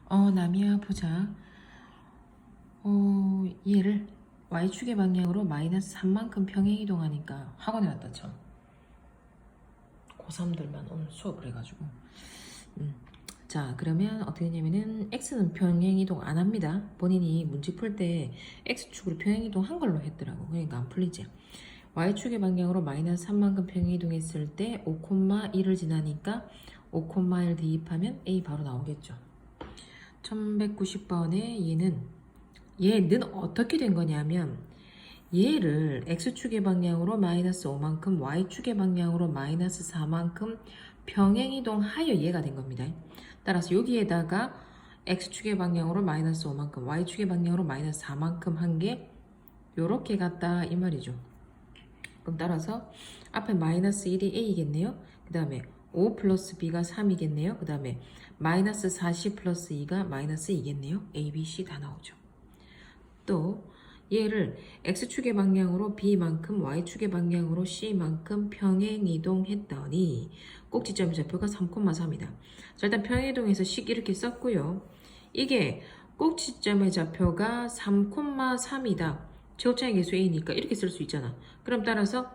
남이야 보자. 얘를 y축의 방향으로 마이너스 3만큼 평행이동하니까 학원에 왔다 쳐. 고3들만 오늘 수업을 해가지고. 자, 그러면 어떻게 되냐면은 x는 평행이동 안 합니다. 본인이 문제 풀 때 x축으로 평행이동 한 걸로 했더라고. 그러니까 안 풀리지. y축의 방향으로 마이너스 3만큼 평행이동했을 때 5,1을 지나니까 5,1 대입하면 a 바로 나오겠죠. 1190번에 얘는 어떻게 된 거냐면 얘를 x축의 방향으로 마이너스 5만큼 y축의 방향으로 마이너스 4만큼 평행이동하여 얘가 된 겁니다. 따라서 여기에다가 x축의 방향으로 마이너스 5만큼 y축의 방향으로 마이너스 4만큼 한 게 요렇게 갔다 이 말이죠. 그럼 따라서 앞에 마이너스 1이 a겠네요. 그 다음에 5 플러스 b가 3이겠네요. 그 다음에 마이너스 40 플러스 2가 마이너스 2겠네요. a, b, c 다 나오죠. 또 얘를 x축의 방향으로 b만큼 y축의 방향으로 c만큼 평행이동했더니 꼭지점의 좌표가 3,3이다. 자, 일단 평행이동해서 식 이렇게 썼고요. 이게 꼭지점의 좌표가 3,3이다. 최고차의 계수 a니까 이렇게 쓸 수 있잖아. 그럼 따라서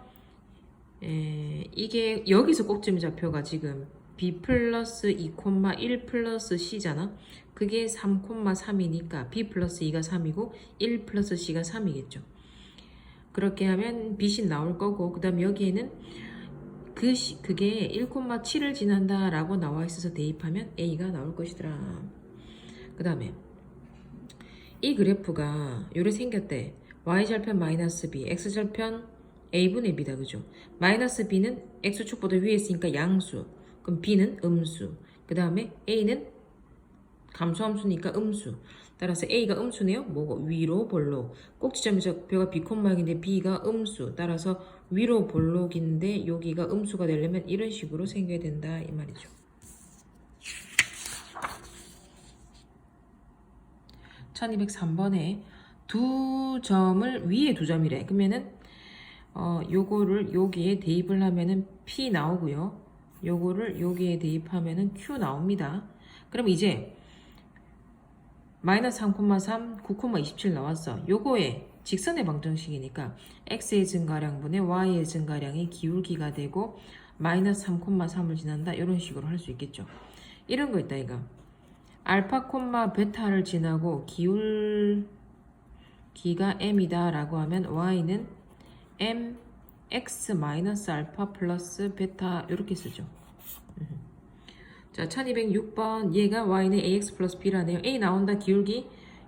이게 여기서 꼭지점의 좌표가 지금 b 플러스 2,1 플러스 c잖아. 그게 3,3이니까 b 플러스 2가 3이고 1 플러스 c가 3이겠죠. 그렇게 하면 bc 나올 거고 그 다음에 여기에는 그게 1,7을 지난다 라고 나와 있어서 대입하면 a가 나올 것이더라. 그 다음에 이 그래프가 요래 생겼대. y절편 마이너스 b, x절편 a분의 b다. 그죠? 마이너스 b는 x축보다 위에 있으니까 양수. 그럼 b는 음수. 그 다음에 a는 감소함수니까 음수. 따라서 a가 음수네요. 뭐고? 위로 볼록. 꼭지점의 좌표가 b, 인데 b가 음수. 따라서 위로 볼록인데 여기가 음수가 되려면 이런 식으로 생겨야 된다 이 말이죠. 1203번에 두 점을 위에 두 점이래. 그러면은 요거를 여기에 대입을 하면은 p 나오고요. 요거를 여기에 대입하면은 q 나옵니다. 그럼 이제 마이너스 3,3, 9,27 나왔어. 요거에 직선의 방정식이니까 x의 증가량분의 y의 증가량이 기울기가 되고 마이너스 3,3을 지난다. 이런 식으로 할 수 있겠죠. 이런 거 있다 이거. 알파, 베타를 지나고 기울기가 m이다 라고 하면 y는 m x 마이너스 알파 플러스 베타 이렇게 쓰죠. 자, 1206번 얘가 y는 ax 플러스 b라네요. a 나온다. 기울기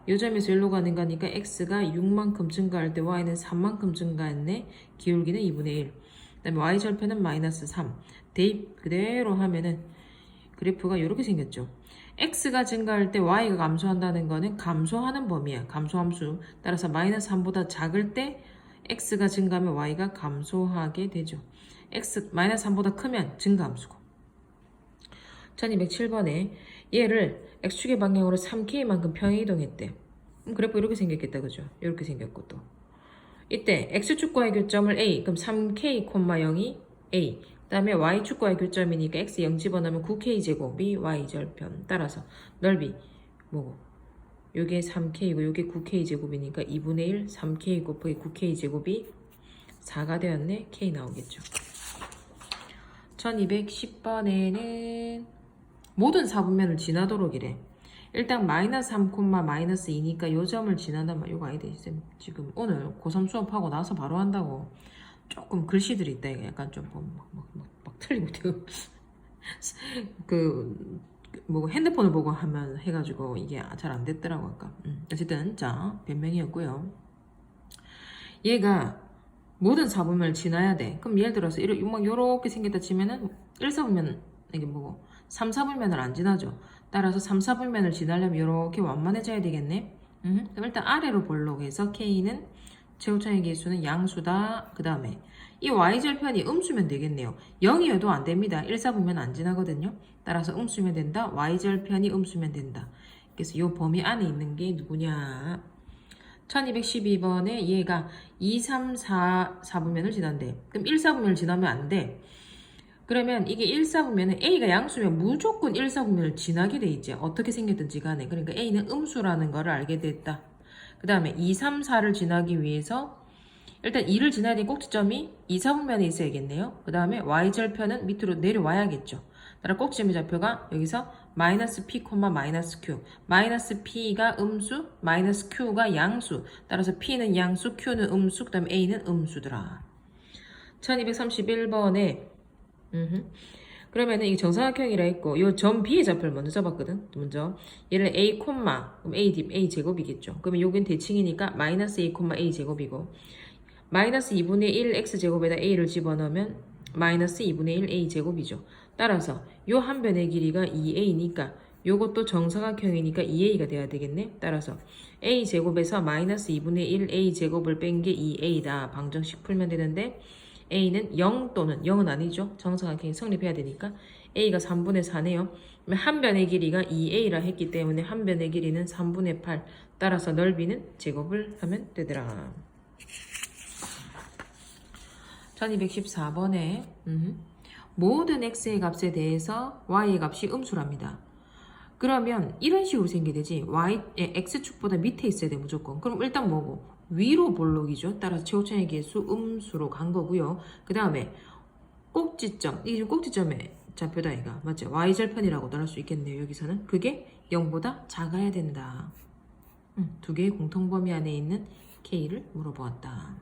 요 점에서 여기로 가는 거니까 x가 6만큼 증가할 때 y는 3만큼 증가했네. 기울기는 2분의 1. 그 다음에 y절편은 마이너스 3. 대입 그대로 하면은 그래프가 이렇게 생겼죠. x가 증가할 때 y가 감소한다는 거는 감소하는 범위야. 감소함수. 따라서 마이너스 3보다 작을 때 x가 증가하면 y가 감소하게 되죠. x 마이너스 3보다 크면 증가함수고. 1207번에 얘를 x축의 방향으로 3k만큼 평행이동했대. 그래프 이렇게 생겼겠다. 그죠? 이렇게 생겼고 또 이때 x축과의 교점을 a 그럼 3k, 0이 a 그 다음에 y축과의 교점이니까 x 0 집어넣으면 9k제곱이 y절편. 따라서 넓이 뭐고 요게 3k이고 요게 9k제곱이니까 2분의 1 3k 곱하기 9k제곱이 4가 되었네. k 나오겠죠. 1210번에는 모든 사분면을 지나도록 이래. 일단 마이너스 3, 마이너스 2니까 요 점을 지나단 말. 요거 아이들 지금 오늘 고3 수업하고 나서 바로 한다고 조금 글씨들이 있다. 이게 약간 좀 막 틀리고 뭐 핸드폰을 보고 하면 해가지고 이게 잘 안 됐더라고 아까. 어쨌든 자 변명이었고요. 얘가 모든 사분면을 지나야 돼. 그럼 예를 들어서 요렇게 생겼다 치면은 1사분면 이게 뭐고 3, 4분면을 안 지나죠. 따라서 3, 4분면을 지나려면 이렇게 완만해져야 되겠네. 그럼 일단 아래로 볼록해서 K는 최고차의 계수는 양수다. 그 다음에 이 Y절편이 음수면 되겠네요. 0이어도 안 됩니다. 1, 4분면 안 지나거든요. 따라서 음수면 된다. Y절편이 음수면 된다. 그래서 이 범위 안에 있는 게 누구냐. 1212번에 얘가 2, 3, 4, 4분면을 지난대. 그럼 1, 4분면을 지나면 안 돼. 그러면 이게 1사분면은 A가 양수면 무조건 1사분면을 지나게 돼 있지. 어떻게 생겼든지 간에. 그러니까 A는 음수라는 거를 알게 됐다. 그 다음에 2, 3, 4를 지나기 위해서 일단 2를 지나야 될 꼭지점이 2, 4분면에 있어야겠네요. 그 다음에 Y절편은 밑으로 내려와야겠죠. 따라 꼭지점의 좌표가 여기서 마이너스 P, 마이너스 Q. 마이너스 P가 음수, 마이너스 Q가 양수. 따라서 P는 양수, Q는 음수, 그 다음에 A는 음수더라. 1231번에 그러면은 이게 정사각형이라 했고 요 점 B의 좌표를 먼저 써봤거든. 먼저 얘를 A, 그럼 A 제곱이겠죠. 그러면 여긴 대칭이니까 마이너스 A, A 제곱이고 마이너스 2분의 1 X제곱에다 A를 집어넣으면 마이너스 2분의 1 A 제곱이죠. 따라서 요 한 변의 길이가 2A니까 요것도 정사각형이니까 2A가 돼야 되겠네. 따라서 A 제곱에서 마이너스 2분의 1 A 제곱을 뺀 게 2A다. 방정식 풀면 되는데 A는 0 또는 0은 아니죠. 정사각형이 성립해야 되니까 A가 3분의 4네요. 한 변의 길이가 2A라 했기 때문에 한 변의 길이는 3분의 8. 따라서 넓이는 제곱을 하면 되더라. 1214번에 모든 x의 값에 대해서 y의 값이 음수랍니다. 그러면 이런 식으로 생기게 되지. x축보다 밑에 있어야 돼 무조건. 그럼 일단 뭐고? 위로 볼록이죠. 따라서 최고차의 개수 음수로 간 거고요. 그 다음에 꼭지점, 이게 지금 꼭지점의 좌표다 이가 맞죠? y절편이라고도 할 수 있겠네요. 여기서는 그게 0보다 작아야 된다. 두 개의 공통범위 안에 있는 k를 물어보았다.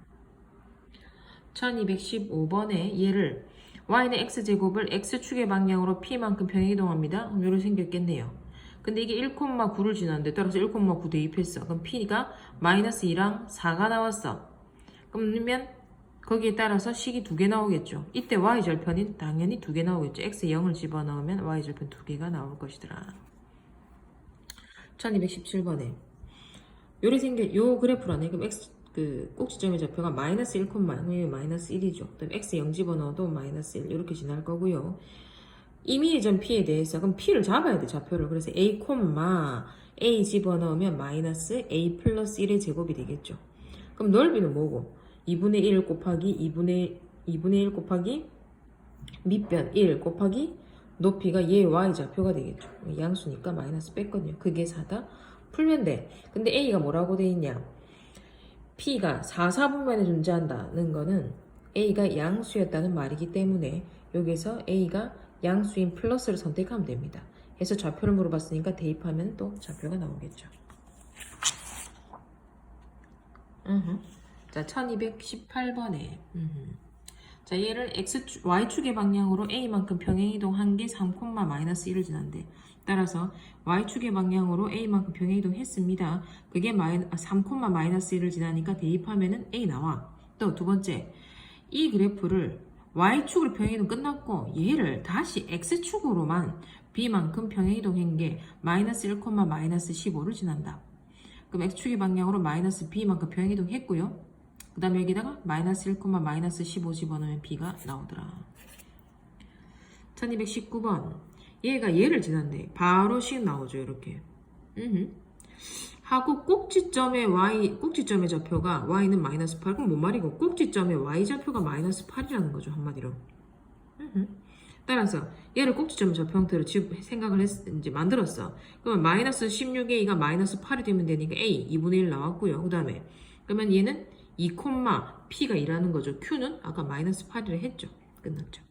1215번에 얘를 y는 x제곱을 x축의 방향으로 p만큼 평행이동합니다. 그럼 이렇게 생겼겠네요. 근데 이게 1,9를 지났는데 따라서 1,9 대입했어. 그럼 p가 마이너스 2랑 4가 나왔어. 그러면 거기에 따라서 식이 2개 나오겠죠. 이때 y절편이 당연히 2개 나오겠죠. x에 0을 집어넣으면 y절편 2개가 나올 것이더라. 1217번에 요리 생긴 요 그래프라네. 그럼 꼭지점의 좌표가 마이너스 1, 마이너스 1이죠. 그다음 x 0 집어넣어도 마이너스 1 이렇게 지날 거고요. 임의의 점 p에 대해서 그럼 p를 잡아야 돼 좌표를. 그래서 a, 집어넣으면 마이너스 a 플러스 1의 제곱이 되겠죠. 그럼 넓이는 뭐고? 2분의 1 곱하기 2분의 1 곱하기 밑변 1 곱하기 높이가 얘 y 좌표가 되겠죠. 양수니까 마이너스 뺐거든요. 그게 4다. 풀면 돼. 근데 a가 뭐라고 돼 있냐? P가 4, 4분면에 존재한다는 거는 A가 양수였다는 말이기 때문에 여기서 A가 양수인 플러스를 선택하면 됩니다. 해서 좌표를 물어봤으니까 대입하면 또 좌표가 나오겠죠. 자, 1218번에 자, 얘를 y축의 방향으로 A만큼 평행이동한 게 3, 마이너스 1을 지난대. 따라서 y축의 방향으로 A만큼 평행이동했습니다. 그게 3, 마이너스 1을 지나니까 대입하면은 A 나와. 또 두 번째, 이 그래프를 y축으로 평행이동 끝났고 얘를 다시 x축으로만 B만큼 평행이동한 게 마이너스 1, 마이너스 15를 지난다. 그럼 x축의 방향으로 마이너스 B만큼 평행이동했고요. 그 다음에 여기다가 마이너스 1, 마이너스 15 집어넣으면 B가 나오더라. 1219번. 얘가 얘를 지난데 바로 식 나오죠. 이렇게. 하고 꼭지점의 좌표가 y는 마이너스 8. 그럼 뭔 말이고? 꼭지점의 y 좌표가 마이너스 8이라는 거죠. 한마디로. 따라서 얘를 꼭지점 좌표 형태로 생각을 이제 만들었어. 그러면 마이너스 16a가 마이너스 8이 되면 되니까 a 2분의 1 나왔고요. 그 다음에 그러면 얘는 2, p가 2라는 거죠. q는 아까 마이너스 8이라 했죠. 끝났죠.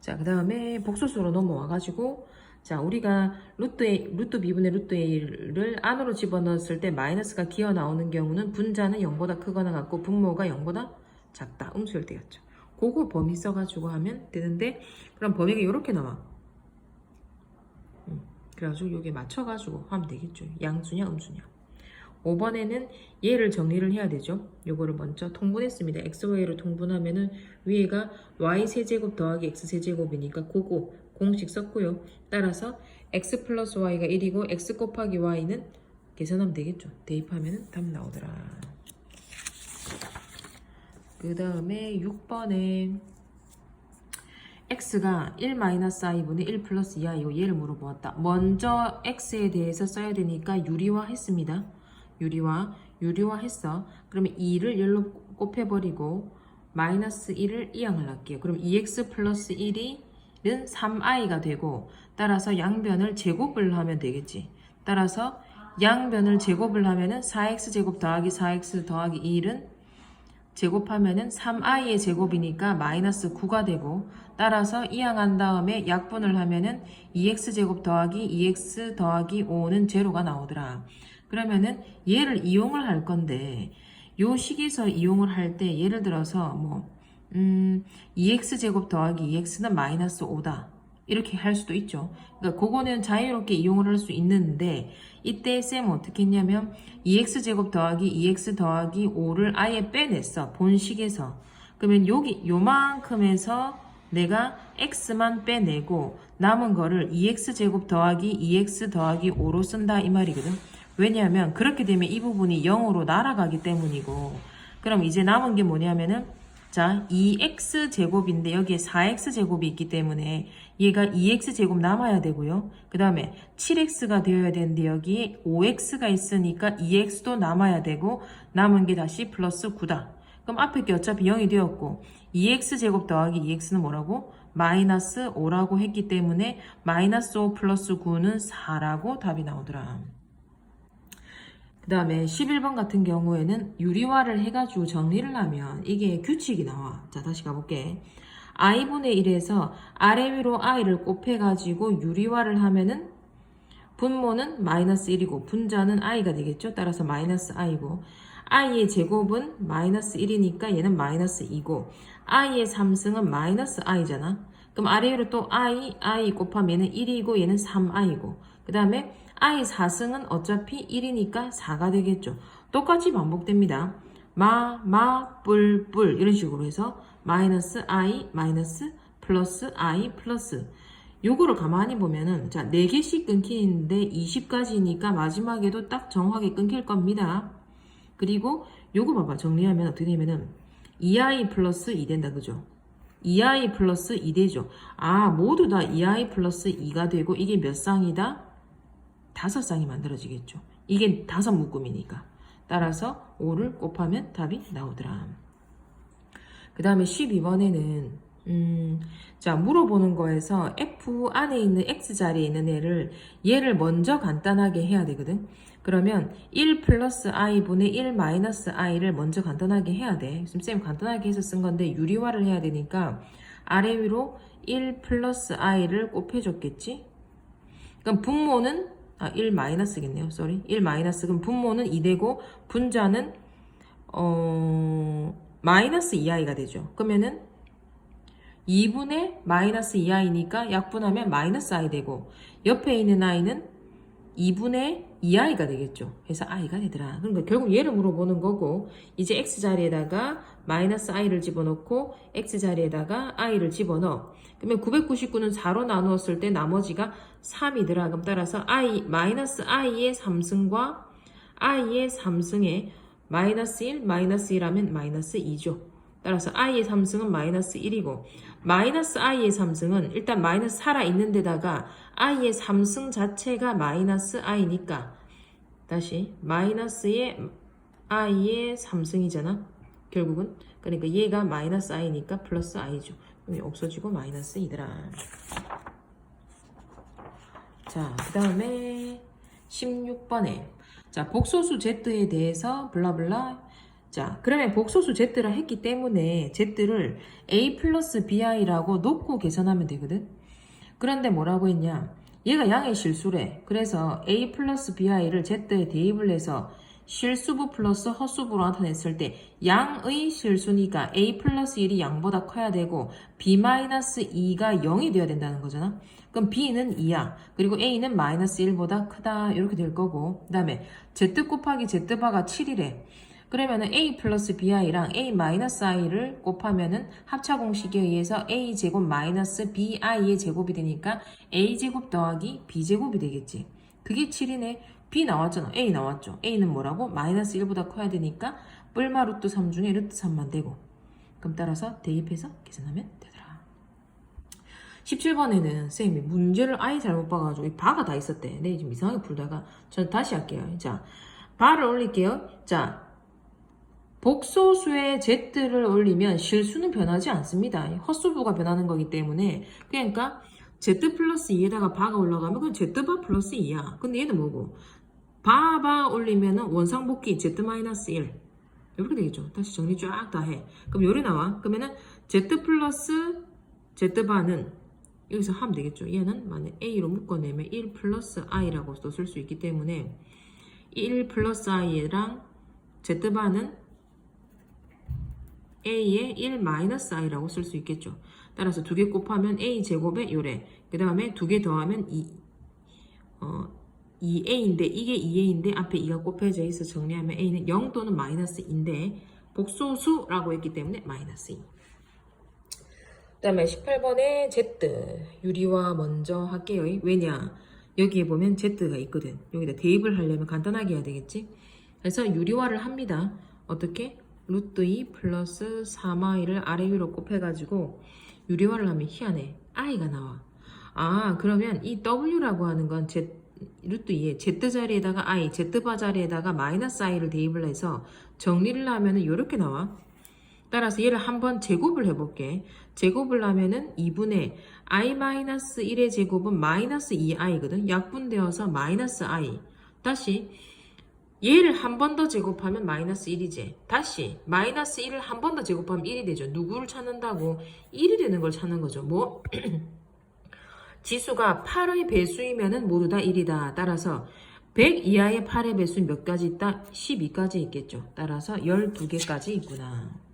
자, 그 다음에 복소수로 넘어와가지고 자, 우리가 루트 b분의 루트 a를 안으로 집어넣었을 때 마이너스가 기어 나오는 경우는 분자는 0보다 크거나 같고 분모가 0보다 작다. 음수일 때였죠. 그거 범위 써가지고 하면 되는데 그럼 범위가 이렇게 나와. 그래가지고 여기에 맞춰가지고 하면 되겠죠. 양수냐 음수냐. 5번에는 얘를 정리를 해야 되죠. 요거를 먼저 통분했습니다. xy로 통분하면은 위에가 y세제곱 더하기 x세제곱이니까 그거 공식 썼고요. 따라서 x 플러스 y가 1이고 x 곱하기 y는 계산하면 되겠죠. 대입하면은 답 나오더라. 그 다음에 6번에 x가 1-i분의 1 플러스 2i고 얘를 물어보았다. 먼저 x에 대해서 써야 되니까 유리화 했습니다. 유리화 했어. 그러면 2를 열로 곱해버리고 마이너스 1을 이항을 할게요. 그럼 2x 플러스 1은 3i가 되고 따라서 양변을 제곱을 하면 되겠지. 따라서 양변을 제곱을 하면은 4x 제곱 더하기 4x 더하기 1은 제곱하면은 3i의 제곱이니까 마이너스 9가 되고 따라서 이항한 다음에 약분을 하면은 2x 제곱 더하기 2x 더하기 5는 제로가 나오더라. 그러면은 얘를 이용을 할 건데 요 식에서 이용을 할 때 예를 들어서 뭐 2x 제곱 더하기 2x는 마이너스 5다. 이렇게 할 수도 있죠. 그러니까 그거는 자유롭게 이용을 할 수 있는데 이때 쌤은 어떻게 했냐면 2x 제곱 더하기 2x 더하기 5를 아예 빼냈어. 본식에서. 그러면 여기 요만큼에서 내가 x만 빼내고 남은 거를 2x 제곱 더하기 2x 더하기 5로 쓴다 이 말이거든. 왜냐하면 그렇게 되면 이 부분이 0으로 날아가기 때문이고 그럼 이제 남은 게 뭐냐면은 자 2x 제곱인데 여기에 4x 제곱이 있기 때문에 얘가 2x 제곱 남아야 되고요. 그 다음에 7x가 되어야 되는데 여기에 5x가 있으니까 2x도 남아야 되고 남은 게 다시 플러스 9다. 그럼 앞에 게 어차피 0이 되었고 2x 제곱 더하기 2x는 뭐라고? 마이너스 5라고 했기 때문에 마이너스 5 플러스 9는 4라고 답이 나오더라. 그 다음에 11번 같은 경우에는 유리화를 해가지고 정리를 하면 이게 규칙이 나와. 자 다시 가볼게. i분의 1에서 아래 위로 i를 곱해가지고 유리화를 하면은 분모는 마이너스 1이고 분자는 i가 되겠죠. 따라서 마이너스 i고 i의 제곱은 마이너스 1이니까 얘는 마이너스 2고 i의 3승은 마이너스 i잖아. 그럼 아래 위로 또 i 곱하면 얘는 1이고 얘는 3i고 그 다음에 i 4승은 어차피 1이니까 4가 되겠죠. 똑같이 반복됩니다. 뿔 이런 식으로 해서 마이너스 i 마이너스 플러스 i 플러스 요거를 가만히 보면은 자 4개씩 끊기는데 20까지니까 마지막에도 딱 정확하게 끊길 겁니다. 그리고 요거 봐봐 정리하면 어떻게 되냐면은 2i 플러스 2 된다 그죠? 2i 플러스 2 되죠. 아 모두 다 2i 플러스 2가 되고 이게 몇 쌍이다? 5쌍이 만들어지겠죠. 이게 5묶음이니까. 따라서 5를 곱하면 답이 나오더라. 그 다음에 12번에는 자 물어보는 거에서 F 안에 있는 X자리에 있는 얘를 먼저 간단하게 해야 되거든. 그러면 1 플러스 i분의 1 마이너스 i를 먼저 간단하게 해야 돼. 지금 쌤 간단하게 해서 쓴 건데 유리화를 해야 되니까 아래 위로 1 플러스 i를 곱해줬겠지. 그럼 분모는 1 마이너스겠네요. 쏘리. 1 마이너스. 그럼 분모는 2되고 분자는 마이너스 2i가 되죠. 그러면은 2분의 마이너스 2i니까 약분하면 마이너스 i 되고 옆에 있는 i는 2분의 2i가 되겠죠. 그래서 i가 되더라. 그러니까 결국 얘를 물어보는 거고 이제 x자리에다가 마이너스 i를 집어넣고 x자리에다가 i를 집어넣어. 그러면 999는 4로 나누었을 때 나머지가 3이더라. 그럼 따라서 마이너스 i의 3승과 i의 3승에 마이너스 1, 마이너스 1하면 마이너스 2죠. 따라서 i의 3승은 마이너스 1이고 마이너스 i의 3승은 일단 마이너스 살아있는 데다가 i의 3승 자체가 마이너스 i니까 다시 마이너스의 i의 3승이잖아. 결국은 그러니까 얘가 마이너스 i니까 플러스 i죠. 없어지고 마이너스 2더라. 자, 그 다음에 16번에 자 복소수 z에 대해서 블라블라. 자 그러면 복소수 z라 했기 때문에 z를 a 플러스 bi라고 놓고 계산하면 되거든. 그런데 뭐라고 했냐, 얘가 양의 실수래. 그래서 a 플러스 bi를 z에 대입을 해서 실수부 플러스 헛수부로 나타냈을 때 양의 실수니까 a 플러스 1이 양보다 커야 되고 b 마이너스 2가 0이 돼야 된다는 거잖아. 그럼 b는 2야. 그리고 a는 마이너스 1보다 크다. 이렇게 될 거고 그 다음에 z 곱하기 z바가 7이래. 그러면은 a 플러스 bi랑 a 마이너스 i를 곱하면은 합차 공식에 의해서 a 제곱 마이너스 bi의 제곱이 되니까 a 제곱 더하기 b 제곱이 되겠지. 그게 7이네. b 나왔잖아. a 나왔죠. a는 뭐라고? 마이너스 1보다 커야 되니까 뿔마 루트 3 중에 루트 3만 되고 그럼 따라서 대입해서 계산하면 되더라. 17번에는 쌤이 문제를 아예 잘못 봐가지고 이 바가 다 있었대. 네, 지금 이상하게 풀다가 저 다시 할게요. 자, 바를 올릴게요. 자, 복소수에 z를 올리면 실수는 변하지 않습니다. 헛수부가 변하는 거기 때문에 그러니까 z 플러스 2에다가 바가 올라가면 그건 z바 플러스 2야. 근데 얘는 뭐고? 바 올리면은 원상복귀 z 마이너스 1 이렇게 되겠죠. 다시 정리 쫙 다 해. 그럼 요리 나와. 그러면은 z 플러스 z바는 여기서 하면 되겠죠. 얘는 만약 a로 묶어내면 1 플러스 i라고 또 쓸 수 있기 때문에 1 플러스 i랑 z바는 a의 1 마이너스 i라고 쓸 수 있겠죠. 따라서 두 개 곱하면 a 제곱에 요래. 그 다음에 두 개 더하면 2a인데 이게 2a인데 앞에 2가 곱해져 있어 정리하면 a는 0 또는 마이너스 2인데 복소수라고 했기 때문에 마이너스 2. 그 다음에 18번에 z 유리화 먼저 할게요. 왜냐? 여기에 보면 z가 있거든. 여기다 대입을 하려면 간단하게 해야 되겠지? 그래서 유리화를 합니다. 어떻게? 루트 2 플러스 3i를 아래 위로 곱해가지고 유리화를 하면 희한해. i가 나와. 아 그러면 이 w라고 하는 건 루트 2에 z 자리에다가 i, z바 자리에다가 마이너스 i를 대입을 해서 정리를 하면은 이렇게 나와. 따라서 얘를 한번 제곱을 해볼게. 제곱을 하면은 2분의 i-1의 제곱은 마이너스 2i거든. 약분되어서 마이너스 i. 다시 얘를 한 번 더 제곱하면 마이너스 1이지. 다시 마이너스 1을 한 번 더 제곱하면 1이 되죠. 누구를 찾는다고? 1이 되는 걸 찾는 거죠. 뭐? 지수가 8의 배수이면은 모두 다 1이다. 따라서 100 이하의 8의 배수는 몇 가지 있다? 12가지 있겠죠. 따라서 12개까지 있구나.